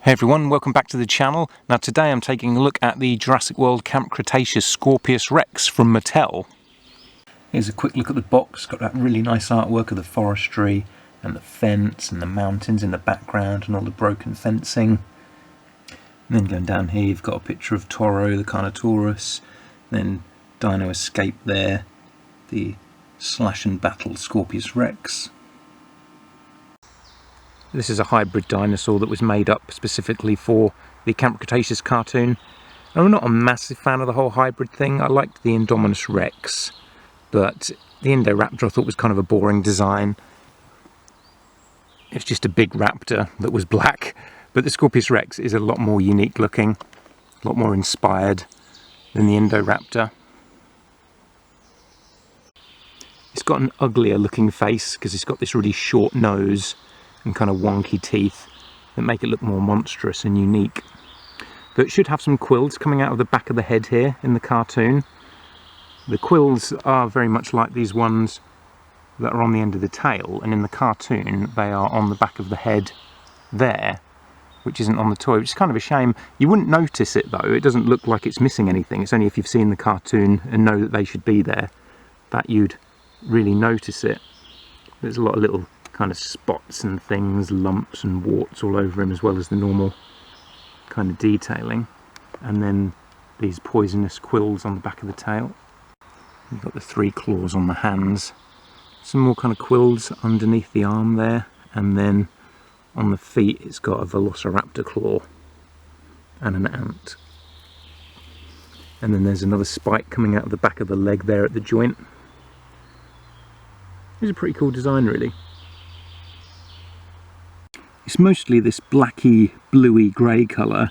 Hey everyone, welcome back to the channel. Now today I'm taking a look at the Jurassic World Camp Cretaceous Scorpius Rex from Mattel. Here's a quick look at the box. Got that really nice artwork of the forestry and the fence and the mountains in the background and all the broken fencing. And then going down here you've got a picture of Toro, the Carnotaurus, then Dino escape there, the slash and battle Scorpius Rex. This is a hybrid dinosaur that was made up specifically for the Camp Cretaceous cartoon. I'm not a massive fan of the whole hybrid thing. I liked the Indominus Rex, but the Indoraptor I thought was kind of a boring design. It's just a big raptor that was black, but the Scorpius Rex is a lot more unique looking, a lot more inspired than the Indoraptor. It's got an uglier looking face because it's got this really short nose and kind of wonky teeth that make it look more monstrous and unique. But it should have some quills coming out of the back of the head here in the cartoon. The quills are very much like these ones that are on the end of the tail, and in the cartoon they are on the back of the head there, which isn't on the toy, which is kind of a shame. You wouldn't notice it though, it doesn't look like it's missing anything. It's only if you've seen the cartoon and know that they should be there that you'd really notice it. There's a lot of little kind of spots and things, lumps and warts all over him, as well as the normal kind of detailing. And then these poisonous quills on the back of the tail. You've got the 3 claws on the hands. Some more kind of quills underneath the arm there, and then on the feet it's got a velociraptor claw and an ant. And then there's another spike coming out of the back of the leg there at the joint. It's a pretty cool design really. It's mostly this blacky, bluey grey colour,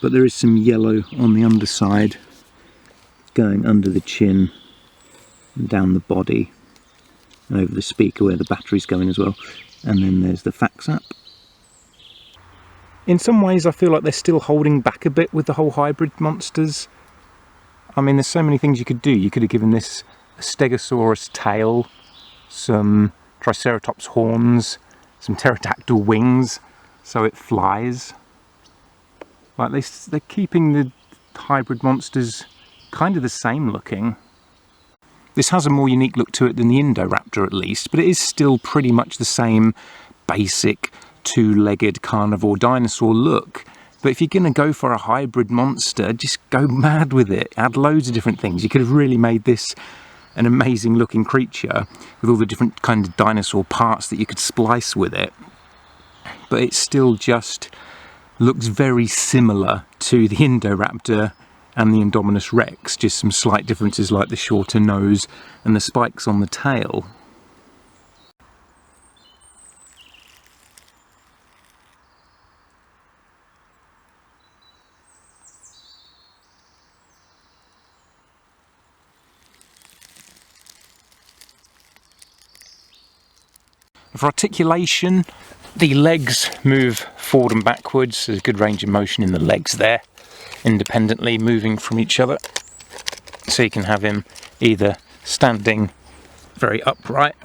but there is some yellow on the underside, going under the chin and down the body, and over the speaker where the battery's going as well. And then there's the fax app. In some ways I feel like they're still holding back a bit with the whole hybrid monsters. I mean, there's so many things you could do. You could have given this a Stegosaurus tail, some Triceratops horns, some pterodactyl wings so it flies. Like they're keeping the hybrid monsters kind of the same looking. This has a more unique look to it than the Indoraptor at least, but it is still pretty much the same basic 2-legged carnivore dinosaur look. But if you're going to go for a hybrid monster, just go mad with it. Add loads of different things. You could have really made this an amazing looking creature with all the different kind of dinosaur parts that you could splice with it, but it still just looks very similar to the Indoraptor and the Indominus Rex, just some slight differences like the shorter nose and the spikes on the tail. For articulation, the legs move forward and backwards. There's a good range of motion in the legs there, independently moving from each other. So you can have him either standing very upright,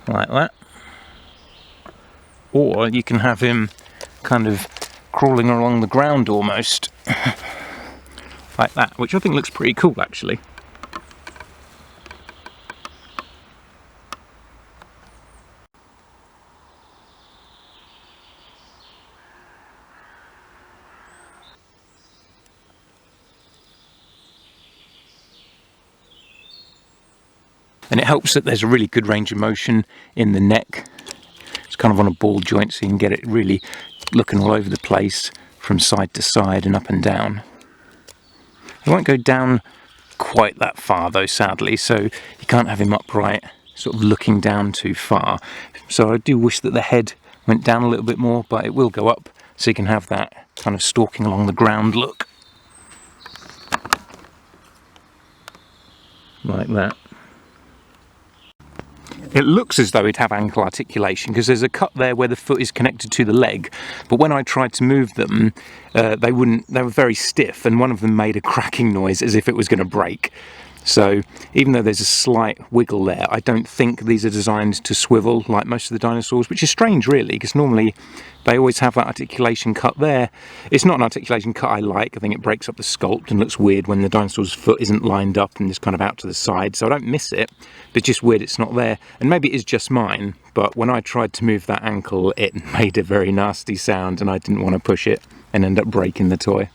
like that, or you can have him kind of crawling along the ground almost, like that, which I think looks pretty cool actually. And it helps that there's a really good range of motion in the neck. It's kind of on a ball joint, so you can get it really looking all over the place from side to side and up and down. It won't go down quite that far though, sadly, so you can't have him upright, sort of looking down too far. So I do wish that the head went down a little bit more, but it will go up, so you can have that kind of stalking along the ground look. Like that. It looks as though it'd have ankle articulation because there's a cut there where the foot is connected to the leg, but when I tried to move them, they were very stiff, and one of them made a cracking noise as if it was going to break. So even though there's a slight wiggle there, I don't think these are designed to swivel like most of the dinosaurs, which is strange really, because normally they always have that articulation cut there. It's not an articulation cut I like. I think it breaks up the sculpt and looks weird when the dinosaur's foot isn't lined up and is kind of out to the side, so I don't miss it, but it's just weird it's not there. And maybe it is just mine, but when I tried to move that ankle, it made a very nasty sound and I didn't want to push it and end up breaking the toy.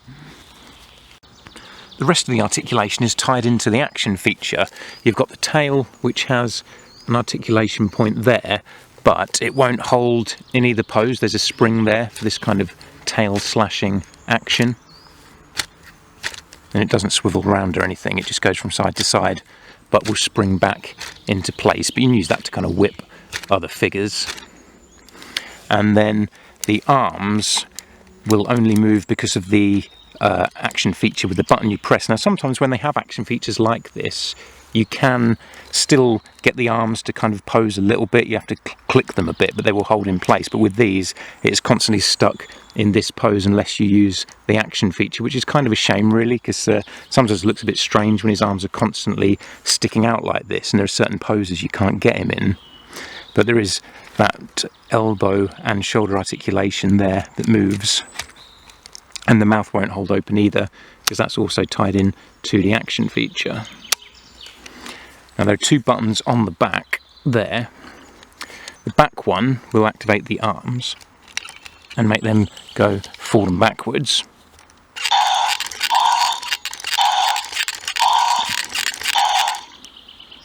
The rest of the articulation is tied into the action feature. You've got the tail, which has an articulation point there, but it won't hold in either pose. There's a spring there for this kind of tail slashing action. And it doesn't swivel around or anything, it just goes from side to side, but will spring back into place. But you can use that to kind of whip other figures. And then the arms will only move because of the action feature with the button you press. Now sometimes when they have action features like this, you can still get the arms to kind of pose a little bit. You have to click them a bit, but they will hold in place. But with these, it's constantly stuck in this pose unless you use the action feature, which is kind of a shame really, because sometimes it looks a bit strange when his arms are constantly sticking out like this, and there are certain poses you can't get him in. But there is that elbow and shoulder articulation there that moves. And the mouth won't hold open either, because that's also tied in to the action feature. Now there are two buttons on the back there. The back one will activate the arms and make them go forward and backwards.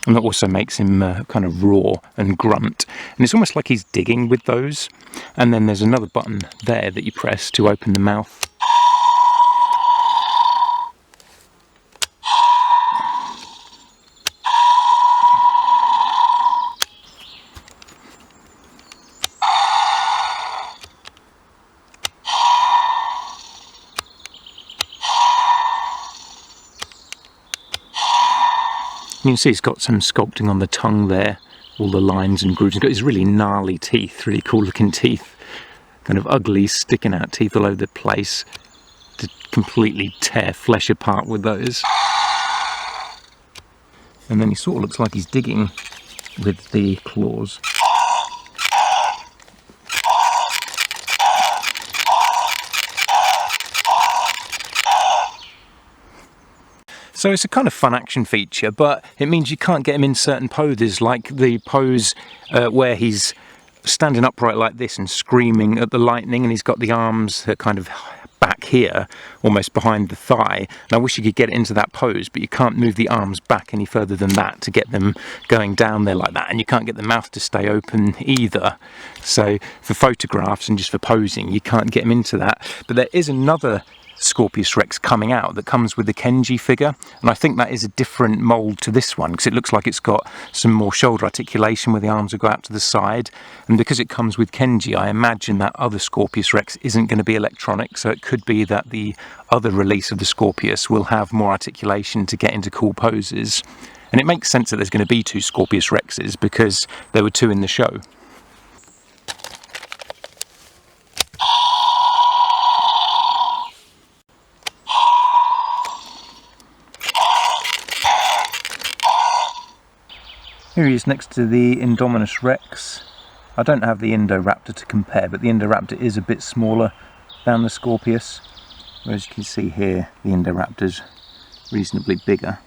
And that also makes him kind of roar and grunt. And it's almost like he's digging with those. And then there's another button there that you press to open the mouth. You can see he's got some sculpting on the tongue there, all the lines and grooves. He's got these really gnarly teeth, really cool looking teeth, kind of ugly sticking out teeth all over the place to completely tear flesh apart with those. And then he sort of looks like he's digging with the claws. So it's a kind of fun action feature, but it means you can't get him in certain poses, like the pose where he's standing upright like this and screaming at the lightning, and he's got the arms kind of back here, almost behind the thigh. And I wish you could get into that pose, but you can't move the arms back any further than that to get them going down there like that, and you can't get the mouth to stay open either. So for photographs and just for posing, you can't get him into that. But there is another Scorpius Rex coming out that comes with the Kenji figure, and I think that is a different mould to this one, because it looks like it's got some more shoulder articulation where the arms will go out to the side, and because it comes with Kenji, I imagine that other Scorpius Rex isn't going to be electronic, so it could be that the other release of the Scorpius will have more articulation to get into cool poses. And it makes sense that there's going to be two Scorpius Rexes, because there were two in the show. Here he is next to the Indominus Rex. I don't have the Indoraptor to compare, but the Indoraptor is a bit smaller than the Scorpius, whereas you can see here the Indoraptor's reasonably bigger.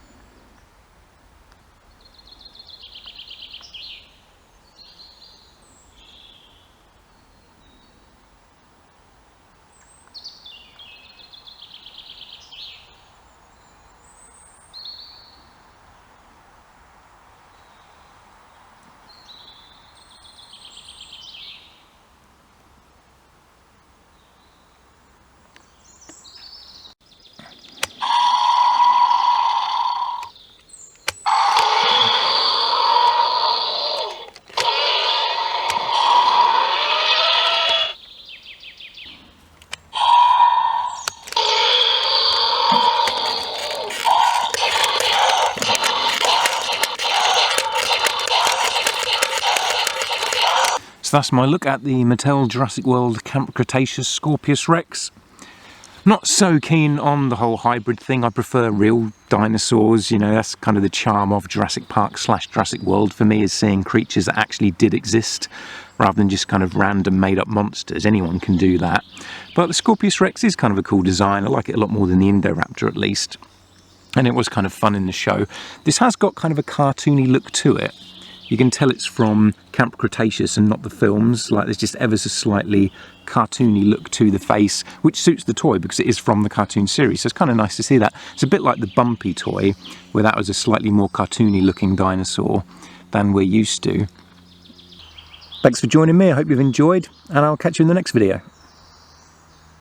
So that's my look at the Mattel Jurassic World Camp Cretaceous Scorpius Rex. Not so keen on the whole hybrid thing. I prefer real dinosaurs, you know, that's kind of the charm of Jurassic Park / Jurassic World for me, is seeing creatures that actually did exist rather than just kind of random made up monsters. Anyone can do that. But the Scorpius Rex is kind of a cool design. I like it a lot more than the Indoraptor at least. And it was kind of fun in the show. This has got kind of a cartoony look to it. You can tell it's from Camp Cretaceous and not the films. Like, there's just ever so slightly cartoony look to the face, which suits the toy because it is from the cartoon series. So it's kind of nice to see that. It's a bit like the Bumpy toy, where that was a slightly more cartoony looking dinosaur than we're used to. Thanks for joining me. I hope you've enjoyed, and I'll catch you in the next video.